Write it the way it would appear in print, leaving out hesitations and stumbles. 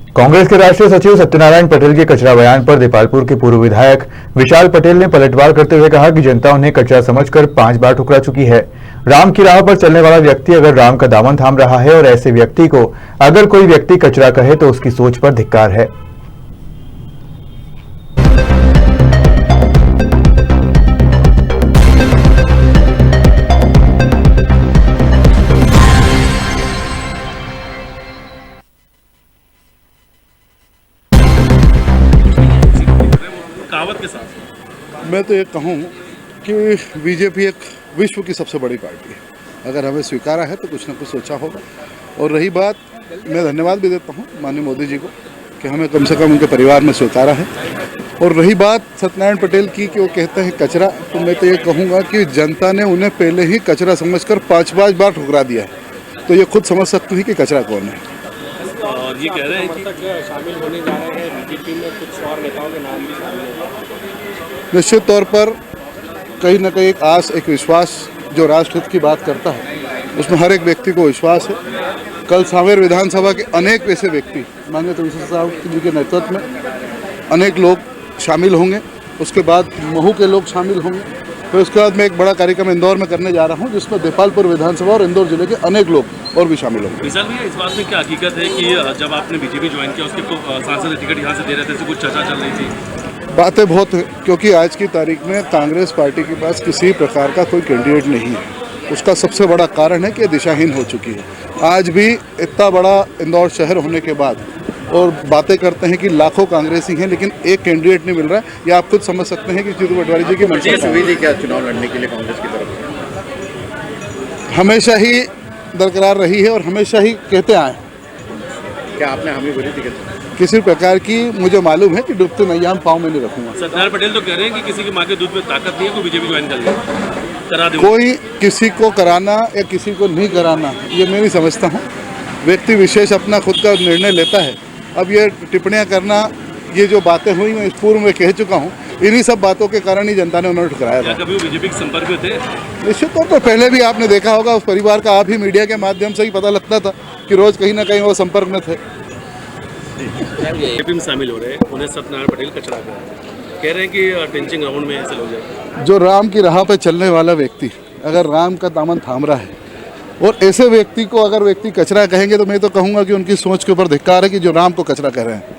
कांग्रेस के राष्ट्रीय सचिव सत्यनारायण पटेल के कचरा बयान पर देपालपुर के पूर्व विधायक विशाल पटेल ने पलटवार करते हुए कहा कि जनता उन्हें कचरा समझकर 5 बार ठुकरा चुकी है। राम की राह पर चलने वाला व्यक्ति अगर राम का दामन थाम रहा है और ऐसे व्यक्ति को अगर कोई व्यक्ति कचरा कहे तो उसकी सोच पर धिक्कार है। कहावत के साथ मैं तो ये कहूँ कि बीजेपी एक विश्व की सबसे बड़ी पार्टी है। अगर हमें स्वीकारा है तो कुछ ना कुछ सोचा होगा। और रही बात, मैं धन्यवाद भी देता हूँ माननीय मोदी जी को कि हमें कम से कम उनके परिवार में स्वीकारा है। और रही बात सत्यनारायण पटेल की कि वो कहते हैं कचरा, तो मैं तो ये कहूँगा कि जनता ने उन्हें पहले ही कचरा समझकर 5-5 बार ठुकरा दिया है, तो ये खुद समझ सकते हैं कि कचरा कौन है। और ये कह रहे हैं कि शामिल होने जा रहे हैं बीजेपी में, कुछ और नेताओं के नाम भी शामिल होंगे। निश्चित तौर पर कहीं ना कहीं एक आस, एक विश्वास जो राष्ट्रहित की बात करता है उसमें हर एक व्यक्ति को विश्वास है। कल सांवेर विधानसभा के अनेक वैसे व्यक्ति माननीय तुलसी साहब जी के नेतृत्व में अनेक लोग शामिल होंगे, उसके बाद महू के लोग शामिल होंगे, फिर उसके बाद मैं एक बड़ा कार्यक्रम इंदौर में करने जा रहा हूं जिसमें देपालपुर विधानसभा और इंदौर जिले के अनेक लोग और भी शामिल होंगे। विशाल भैया, इस बात में क्या हकीकत है कि जब आपने बीजेपी ज्वाइन किया उसके तो सांसद टिकट यहाँ से दे रहे थे, कुछ चर्चा चल रही थी? बातें बहुत है, क्योंकि आज की तारीख में कांग्रेस पार्टी के पास किसी प्रकार का कोई कैंडिडेट नहीं है। उसका सबसे बड़ा कारण है कि दिशाहीन हो चुकी है। आज भी इतना बड़ा इंदौर शहर होने के बाद और बातें करते हैं कि लाखों कांग्रेसी हैं, लेकिन एक कैंडिडेट नहीं मिल रहा है। ये आप खुद समझ सकते हैं कि जीतू पटवारी जी की मंशा क्या चुनाव लड़ने के लिए कांग्रेस की तरफ हमेशा ही बरकरार रही है और हमेशा ही कहते आए। क्या आपने हमें बोली थी? किसी प्रकार की मुझे मालूम है कि डूबते नैया में पाँव में नहीं रखूंगा। सत्यनारायण पटेल तो कह रहे हैं कि किसी की माँ के दूध में ताकत नहीं है, कोई बीजेपी ज्वाइन कर ले करा दे। कोई किसी को कराना या किसी को नहीं कराना ये मैं नहीं समझता हूँ। व्यक्ति विशेष अपना खुद का निर्णय लेता है। अब ये टिप्पणियाँ करना, ये जो बातें हुई मैं इस पूर्व में कह चुका हूँ, इन्हीं सब बातों के कारण ही जनता ने उन्होंने ठुकराया था। कभी वो बीजेपी के संपर्क में थे? निश्चित तौर पर पहले भी आपने देखा होगा, उस परिवार का आप ही मीडिया के माध्यम से ही पता लगता था कि रोज कहीं ना कहीं वो संपर्क में थे। बीजेपी में शामिल हो रहे हैं, उन्हें सत्यनारायण पटेल कचरा कह रहे हैं कि टेंचिंग राउंड में ऐसे लोग जाए। जो राम की राह पर चलने वाला व्यक्ति अगर राम का दामन थाम रहा है और ऐसे व्यक्ति को अगर व्यक्ति कचरा कहेंगे तो मैं तो कहूँगा कि उनकी सोच के ऊपर धिक्कार है कि जो राम को कचरा कह रहे हैं।